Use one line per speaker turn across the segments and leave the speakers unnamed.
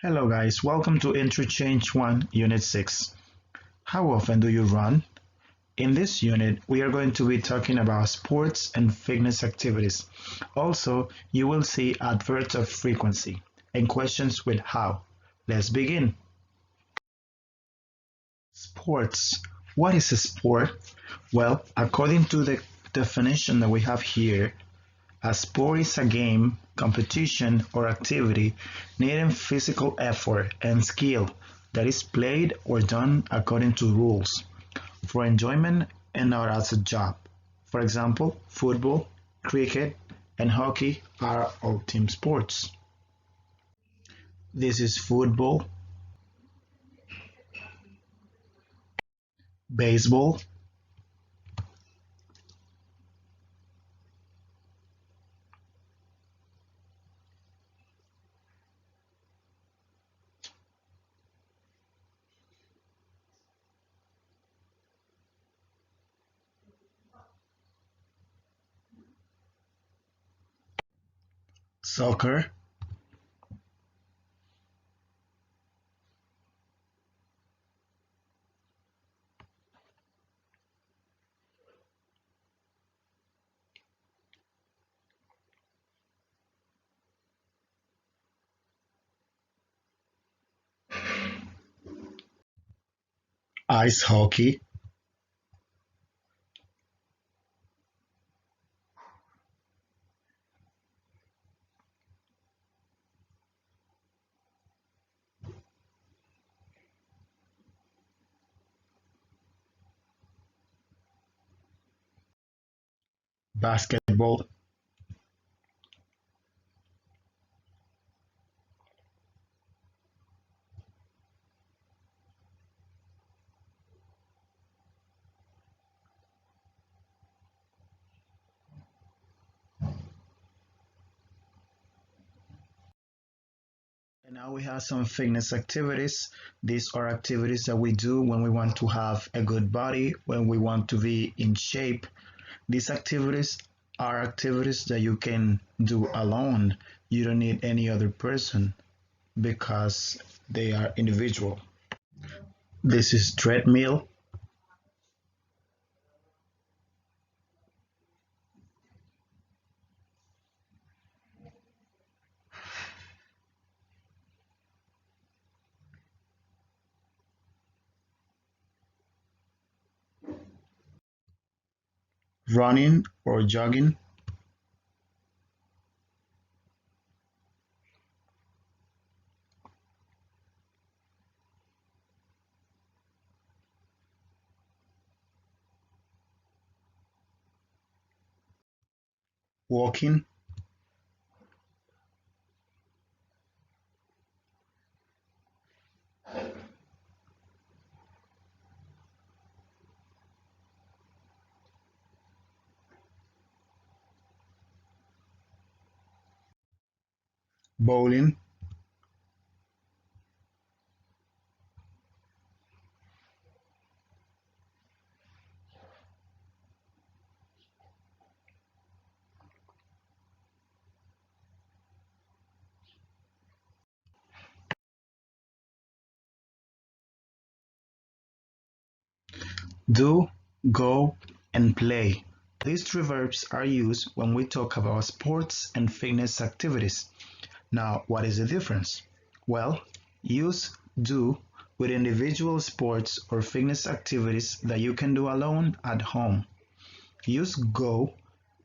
Hello guys, welcome to Interchange 1, Unit 6. How often do you run? In this unit, we are going to be talking about sports and fitness activities. Also, you will see adverbs of frequency and questions with how. Let's begin. Sports. What is a sport? Well, according to the definition that we have here, a sport is a game, competition, or activity needing physical effort and skill that is played or done according to rules, for enjoyment and not as a job. For example, football, cricket, and hockey are all team sports. This is football, baseball, soccer, ice hockey, basketball, and now we have some fitness activities. These are activities that we do when we want to have a good body, when we want to be in shape. These activities are activities that you can do alone. You don't need any other person because they are individual. This is treadmill, running or jogging, walking, bowling, do, go, and play. These three verbs are used when we talk about sports and fitness activities. Now, what is the difference? Well, use do with individual sports or fitness activities that you can do alone at home. Use go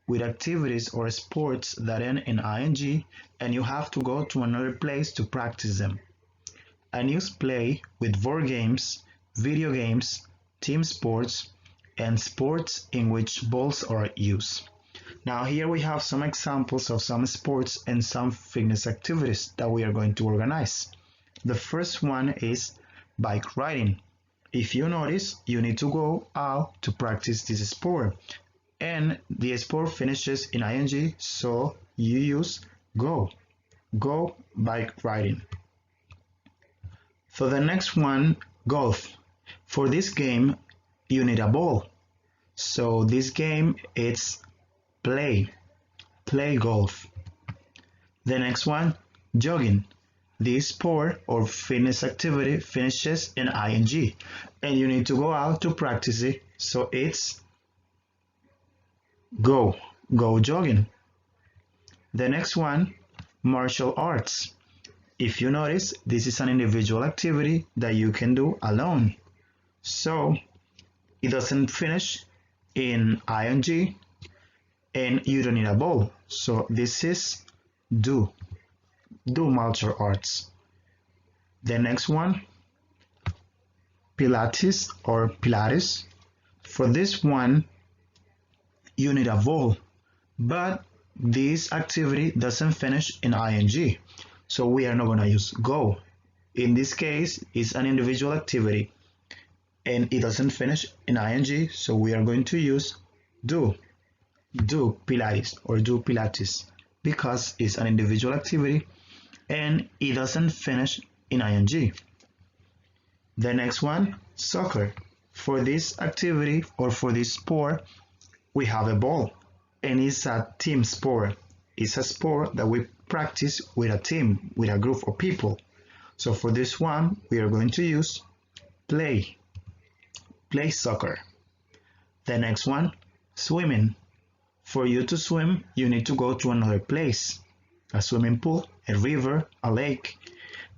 with activities or sports that end in ing and you have to go to another place to practice them. And use play with board games, video games, team sports, and sports in which balls are used. Now here we have some examples of some sports and some fitness activities that we are going to organize. The first one is bike riding. If you notice, you need to go out to practice this sport. And the sport finishes in ing, so you use go. Go bike riding. For the next one, golf. For this game, you need a ball. So this game is play golf. The next one, jogging. This sport or fitness activity finishes in ing, and you need to go out to practice it, so it's go jogging. The next one, martial arts. If you notice, this is an individual activity that you can do alone, so it doesn't finish in ing, and you don't need a ball, so this is do martial arts. The next one, Pilates or Pilates. For this one, you need a ball, but this activity doesn't finish in ing, so we are not going to use go. In this case, it's an individual activity and it doesn't finish in ing, so we are going to use do Pilates or do Pilates, because it's an individual activity and it doesn't finish in ing. The next one, soccer. For this activity or for this sport, we have a ball, and it's a team sport. It's a sport that we practice with a team, with a group of people. So for this one, we are going to use play soccer. The next one, swimming. For you to swim, you need to go to another place, a swimming pool, a river, a lake.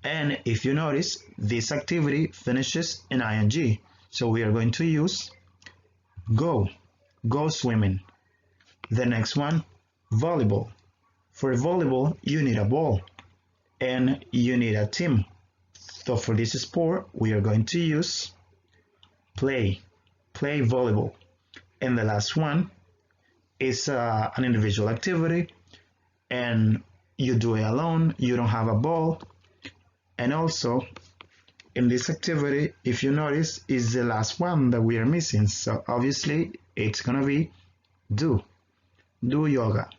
And if you notice, this activity finishes in ing, so we are going to use go swimming. The next one, volleyball. For volleyball, you need a ball and you need a team. So for this sport, we are going to use play volleyball. And the last one is an individual activity, and you do it alone, you don't have a ball. And also, in this activity, if you notice, is the last one that we are missing. So obviously, it's gonna be do yoga.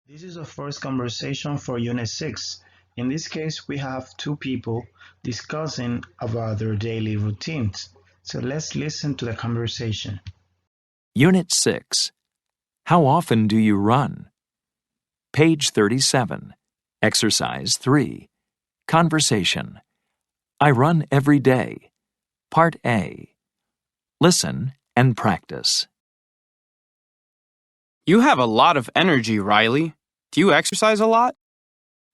This is the first conversation for Unit 6. In this case, we have two people discussing about their daily routines. So let's listen to the conversation.
Unit 6. How often do you run? Page 37. Exercise 3. Conversation. I run every day. Part A. Listen and practice.
You have a lot of energy, Riley. Do you exercise a lot?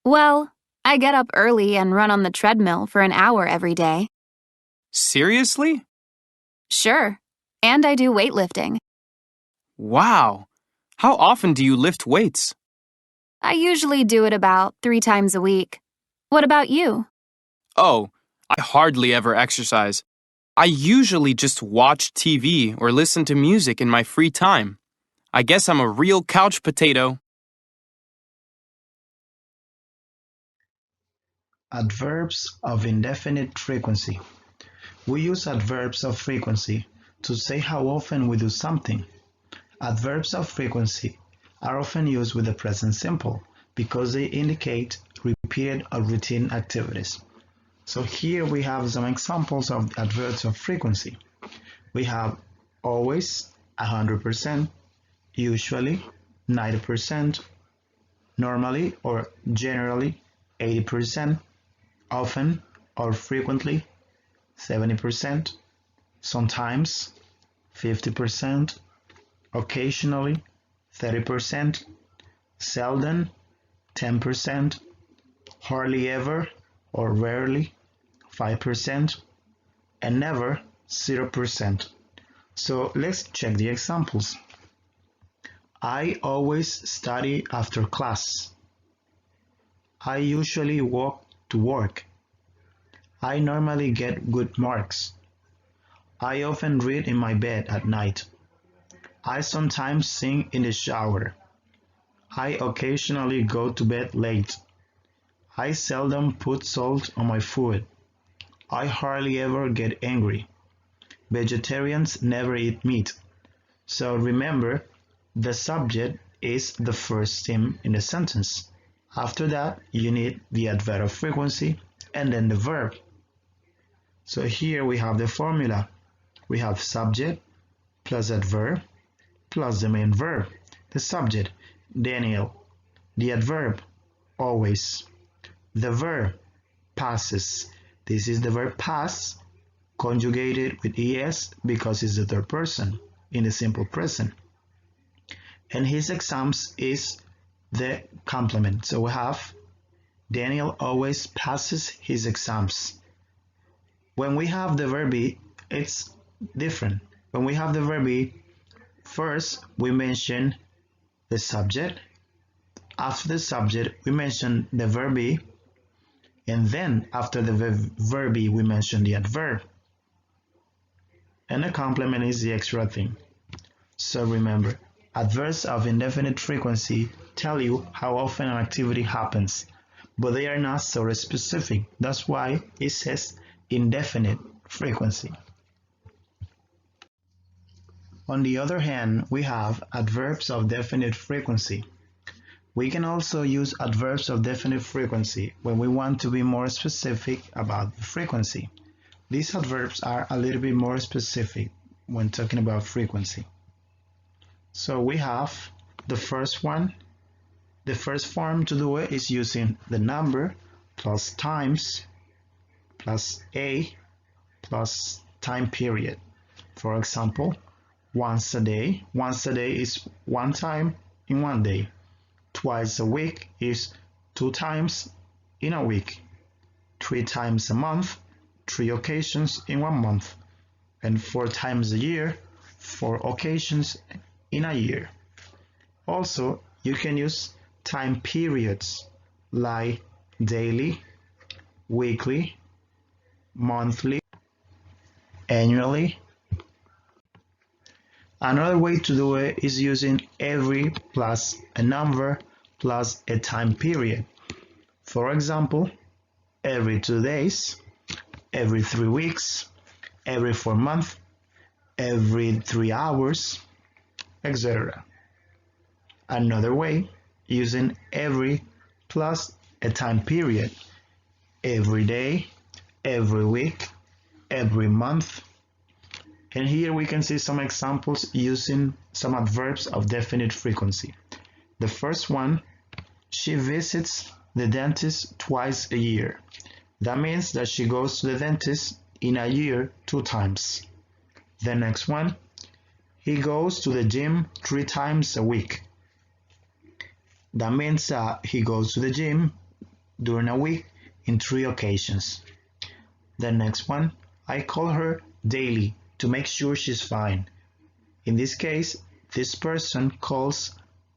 Well, I get up early and run on the treadmill for an hour every day.
Seriously?
Sure. And I do weightlifting.
Wow. How often do you lift weights?
I usually do it about 3 times a week. What about you?
Oh, I hardly ever exercise. I usually just watch TV or listen to music in my free time. I guess I'm a real couch potato.
Adverbs of indefinite frequency. We use adverbs of frequency to say how often we do something. Adverbs of frequency are often used with the present simple because they indicate repeated or routine activities. So here we have some examples of adverbs of frequency. We have always, 100%, usually, 90%, normally or generally, 80%, often or frequently, 70%, sometimes, 50%, occasionally, 30%, seldom, 10%, hardly ever or rarely, 5%, and never, 0%. So let's check the examples. I always study after class. I usually walk to work. I normally get good marks. I often read in my bed at night. I sometimes sing in the shower. I occasionally go to bed late. I seldom put salt on my food. I hardly ever get angry. Vegetarians never eat meat. So remember, the subject is the first theme in the sentence. After that, you need the adverb of frequency and then the verb. So here we have the formula. We have subject plus adverb plus the main verb. The subject, Daniel. The adverb, always. The verb, passes. This is the verb pass, conjugated with es because it's the third person in the simple present. And his exams is the complement. So we have Daniel always passes his exams. When we have the verb be, it's different. When we have the verb be, first we mention the subject. After the subject, we mention the verb be. And then after the verb be, we mention the adverb. And the complement is the extra thing. So remember, adverbs of indefinite frequency tell you how often an activity happens, but they are not so specific. That's why it says indefinite frequency. On the other hand, we have adverbs of definite frequency. We can also use adverbs of definite frequency when we want to be more specific about the frequency. These adverbs are a little bit more specific when talking about frequency. So we have the first one. The first form to do it is using the number plus times plus a plus time period. For example, once a day. Once a day is one time in one day. Twice a week is 2 times in a week. 3 times a month, 3 occasions in 1 month. And 4 times a year, 4 occasions in a year. Also, you can use time periods like daily, weekly, monthly, annually. Another way to do it is using every plus a number plus a time period. For example, every 2 days, every 3 weeks, every 4 months, every 3 hours, etc. Another way, using every plus a time period. Every day, every week, every month. And here we can see some examples using some adverbs of definite frequency. The first one, she visits the dentist twice a year. That means that she goes to the dentist in a year 2 times. The next one, he goes to the gym 3 times a week. That means he goes to the gym during a week in 3 occasions. The next one, I call her daily to make sure she's fine. In this case, this person calls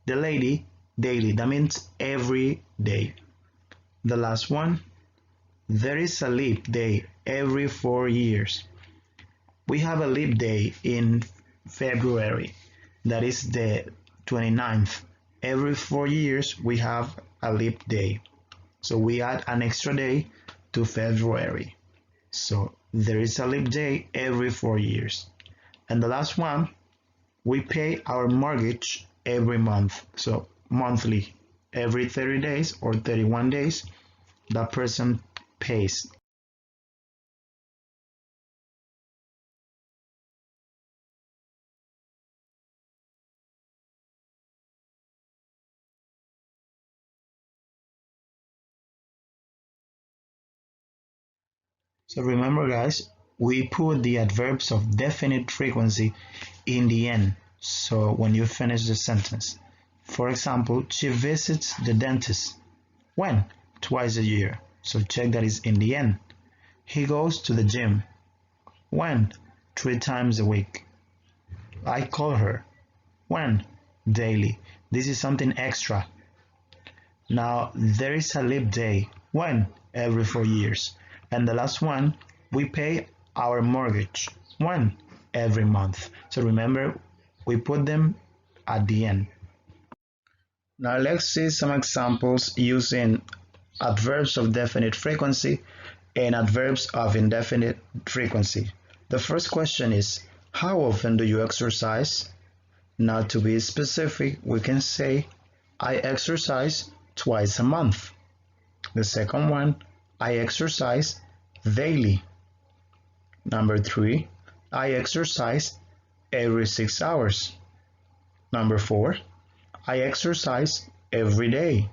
the lady daily. That means every day. The last one, there is a leap day every 4 years. We have a leap day in February. That is the 29th. Every 4 years we have a leap day. So we add an extra day to February. So there is a leap day every 4 years. And the last one, we pay our mortgage every month. So monthly, every 30 days or 31 days, that person pays. So remember guys, we put the adverbs of definite frequency in the end. So when you finish the sentence. For example, she visits the dentist. When? Twice a year. So check that is in the end. He goes to the gym. When? 3 times a week. I call her. When? Daily. This is something extra. Now, there is a leap day. When? Every 4 years. And the last one, we pay our mortgage. When? Every month. So remember, we put them at the end. Now let's see some examples using adverbs of definite frequency and adverbs of indefinite frequency. The first question is, how often do you exercise? Now to be specific, we can say, I exercise twice a month. The second one, I exercise daily. Number 3, I exercise every 6 hours. Number 4, I exercise every day.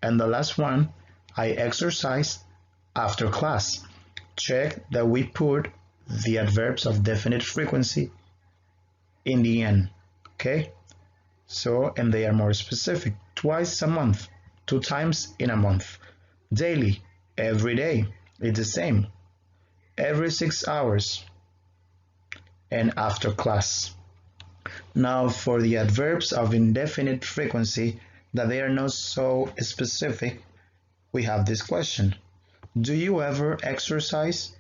And the last one, I exercise after class. Check that we put the adverbs of definite frequency in the end, okay? So, and they are more specific. Twice a month, 2 times in a month. Daily, every day, it's the same. Every 6 hours, and after class. Now for the adverbs of indefinite frequency that they are not so specific, we have this question. Do you ever exercise?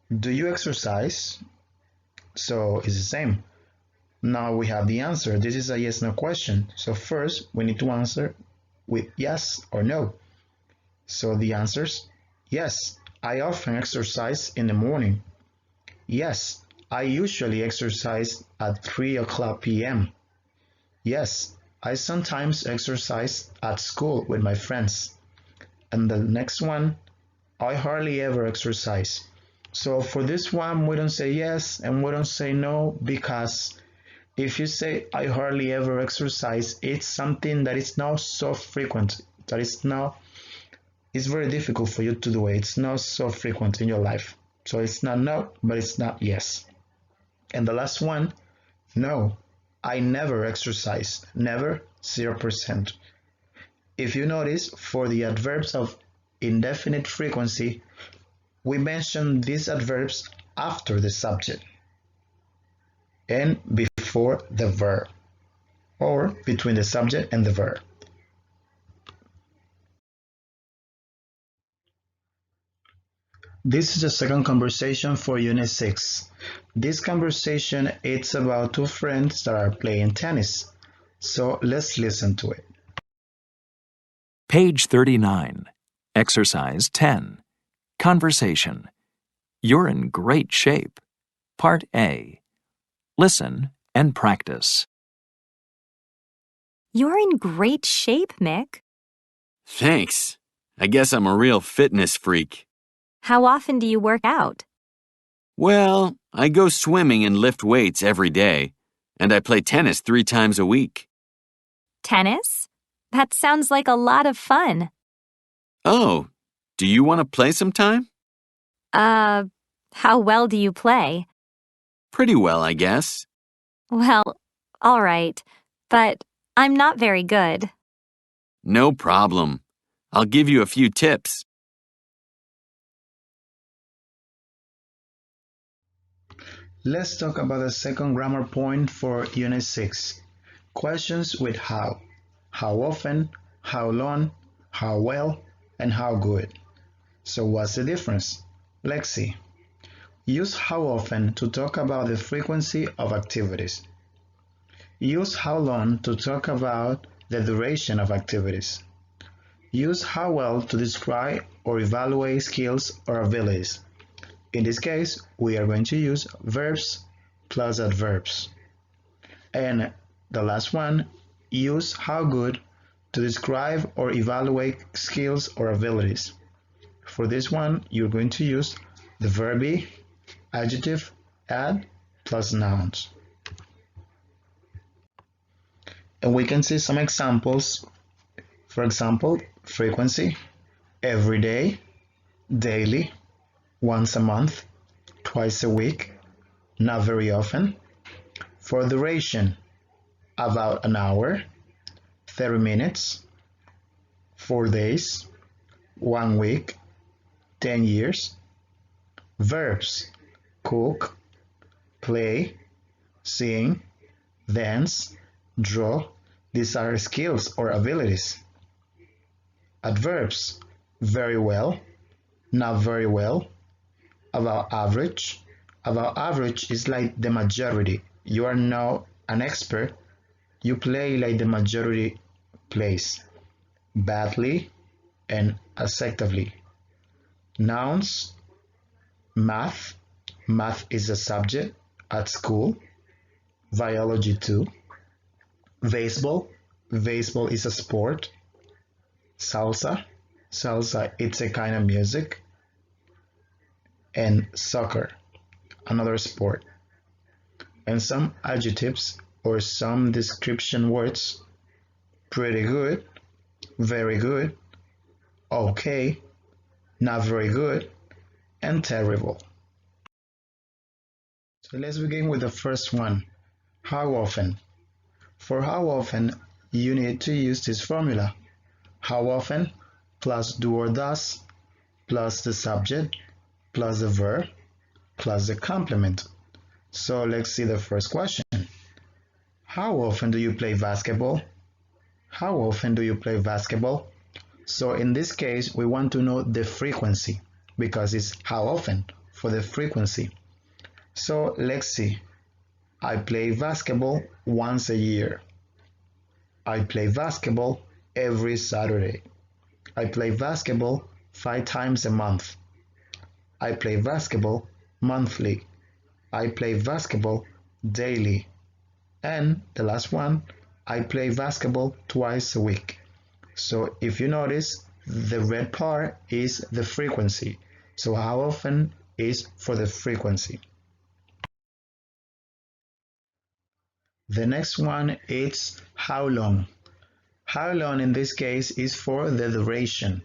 Do you exercise? So it's the same. Now we have the answer. This is a yes/no question. So first we need to answer with yes or no. So the answers, yes, I often exercise in the morning. Yes, I usually exercise at 3 o'clock p.m. Yes, I sometimes exercise at school with my friends. And the next one, I hardly ever exercise. So for this one, we don't say yes and we don't say no, because if you say I hardly ever exercise, it's something that is not so frequent, that it's very difficult for you to do it. It's not so frequent in your life. So it's not no, but it's not yes. And the last one, no, I never exercise. Never, 0%. If you notice, for the adverbs of indefinite frequency, we mention these adverbs after the subject and before the verb, or between the subject and the verb. This is the second conversation for Unit 6. This conversation is about 2 friends that are playing tennis. So let's listen to it.
Page 39. Exercise 10. Conversation. You're in great shape. Part A. Listen and practice.
You're in great shape, Mick.
Thanks. I guess I'm a real fitness freak.
How often do you work out?
Well, I go swimming and lift weights every day, and I play tennis 3 times a week.
Tennis? That sounds like a lot of fun.
Oh, do you want to play sometime?
How well do you play?
Pretty well, I guess.
Well, all right, but I'm not very good.
No problem. I'll give you a few tips.
Let's talk about the second grammar point for Unit 6. Questions with how. How often, how long, how well, and how good. So what's the difference? Let's see. Use how often to talk about the frequency of activities. Use how long to talk about the duration of activities. Use how well to describe or evaluate skills or abilities. In this case, we are going to use verbs plus adverbs. And the last one, use how good to describe or evaluate skills or abilities. For this one, you're going to use the verb be, adjective, add, plus nouns. And we can see some examples. For example, frequency, every day, daily, once a month, twice a week, not very often. For duration, about an hour, 30 minutes, 4 days, 1 week, 10 years. Verbs, cook, play, sing, dance, draw. These are skills or abilities. Adverbs, very well, not very well, about average. About average is like the majority. You are not an expert. You play like the majority plays. Badly and acceptably. Nouns, math. Math is a subject at school. Biology too. Baseball. Baseball is a sport. salsa. Salsa, it's a kind of music. And soccer, another sport. And some adjectives or some description words: pretty good, very good, okay, not very good, and terrible. So let's begin with the first one. How often? For how often, you need to use this formula. How often plus do or does plus the subject plus the verb plus the complement. So let's see the first question. How often do you play basketball? How often do you play basketball? So in this case, we want to know the frequency because it's how often for the frequency. So let's see. I play basketball once a year. I play basketball every Saturday. I play basketball 5 times a month. I play basketball monthly. I play basketball daily. And the last one, I play basketball twice a week. So if you notice, the red part is the frequency. So how often is for the frequency. The next one is how long. How long in this case is for the duration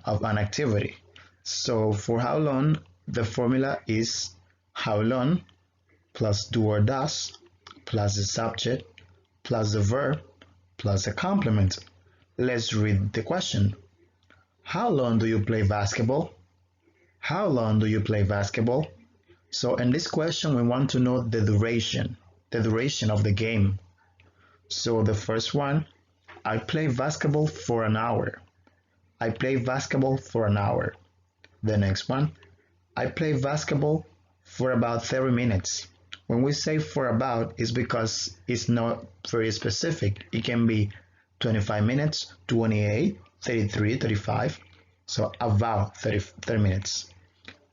of an activity. So for how long, the formula is how long plus do or does plus the subject plus the verb plus the complement. Let's read the question. How long do you play basketball? How long do you play basketball? So in this question, we want to know the duration of the game. So the first one, I play basketball for an hour. I play basketball for an hour. The next one, I play basketball for about 30 minutes. When we say for about, it's because it's not very specific. It can be 25 minutes, 28, 33, 35. So about 30 minutes.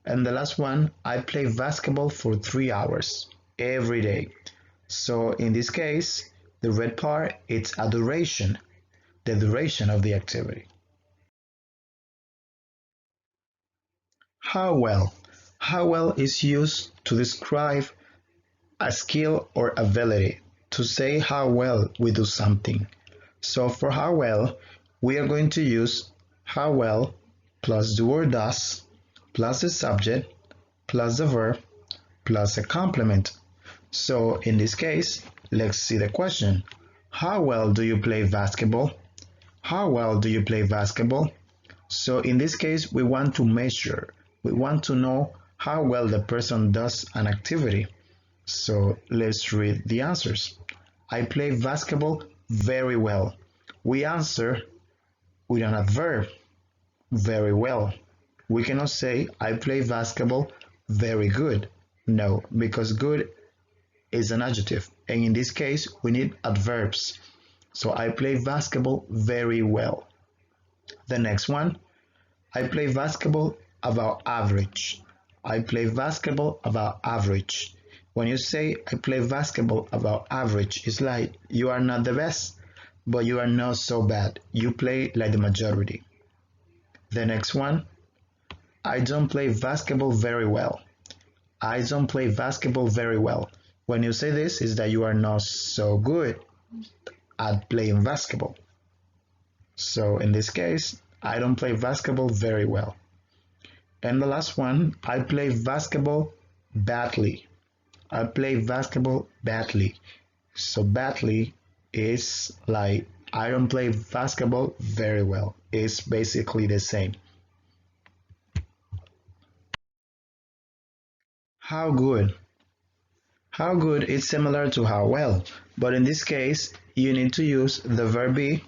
And the last one, I play basketball for 3 hours every day. So in this case, the red part, it's a duration, the duration of the activity. How well? How well is used to describe a skill or ability, to say how well we do something. So for how well, we are going to use how well plus do or does plus the subject plus the verb plus the complement. So in this case, let's see the question. How well do you play basketball? How well do you play basketball? So in this case, we want to measure. We want to know how well the person does an activity. So let's read the answers. I play basketball very well. We answer with an adverb, very well. We cannot say I play basketball very good. No, because good is an adjective, and in this case we need adverbs. So I play basketball very well. The next one, I play basketball about average. I play basketball about average. When you say I play basketball about average, it's like you are not the best, but you are not so bad. You play like the majority. The next one, I don't play basketball very well. I don't play basketball very well. When you say this, is that you are not so good at playing basketball. So in this case, I don't play basketball very well. And the last one, I play basketball badly. I play basketball badly. So badly is like I don't play basketball very well. It's basically the same. How good? How good is similar to how well, but in this case, you need to use the verb be,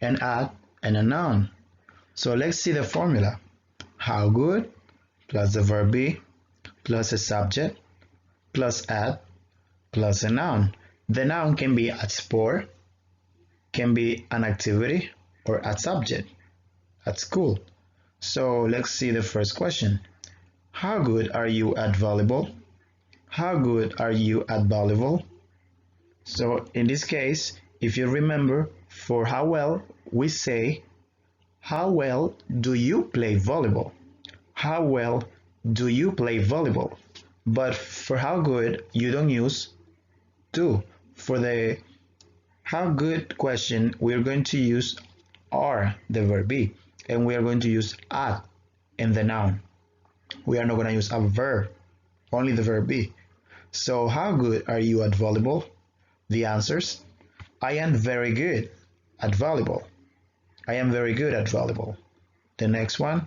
an ad, and a noun. So let's see the formula. How good plus the verb be plus a subject plus ad plus a noun. The noun can be at sport, can be an activity, or at subject, at school. So let's see the first question. How good are you at volleyball? How good are you at volleyball? So in this case, if you remember, For how well, we say, how well do you play volleyball? How well do you play volleyball? But for how good, you don't use do. For the how good question, we're going to use are, the verb be, and we are going to use at in the noun. We are not going to use a verb, only the verb be. So how good are you at volleyball? The answers: I am very good at volleyball. I am very good at volleyball. The next one: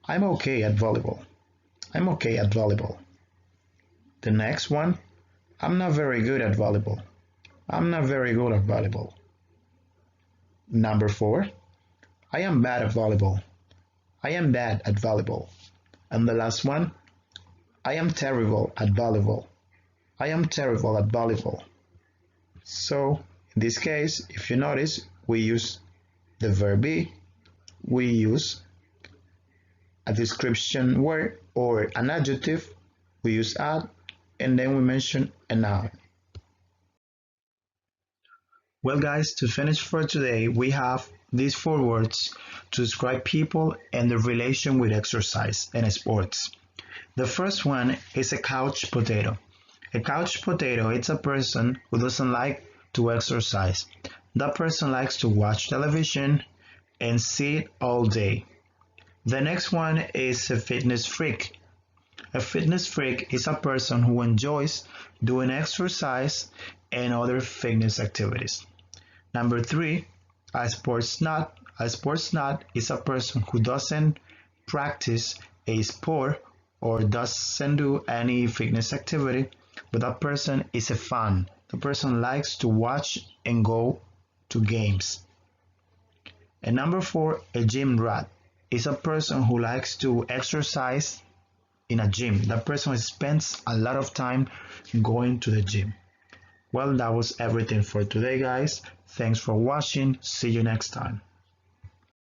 I'm okay at volleyball. I'm okay at volleyball. The next one: I'm not very good at volleyball. I'm not very good at volleyball. Number 4: I am bad at volleyball. I am bad at volleyball. And the last one: I am terrible at volleyball. I am terrible at volleyball. So in this case, if you notice, we use the verb be, we use a description word or an adjective, we use at, and then we mention a noun. Well guys, to finish for today, we have these 4 words to describe people and their relation with exercise and sports. The first one is a couch potato. A couch potato is a person who doesn't like to exercise. That person likes to watch television and sit all day. The next one is a fitness freak. A fitness freak is a person who enjoys doing exercise and other fitness activities. Number 3, a sports nut. A sports nut is a person who doesn't practice a sport or doesn't do any fitness activity, but that person is a fan. The person likes to watch and go to games. And number 4, a gym rat is a person who likes to exercise in a gym. That person spends a lot of time going to the gym. Well, that was everything for today, guys. Thanks for watching. See you next time.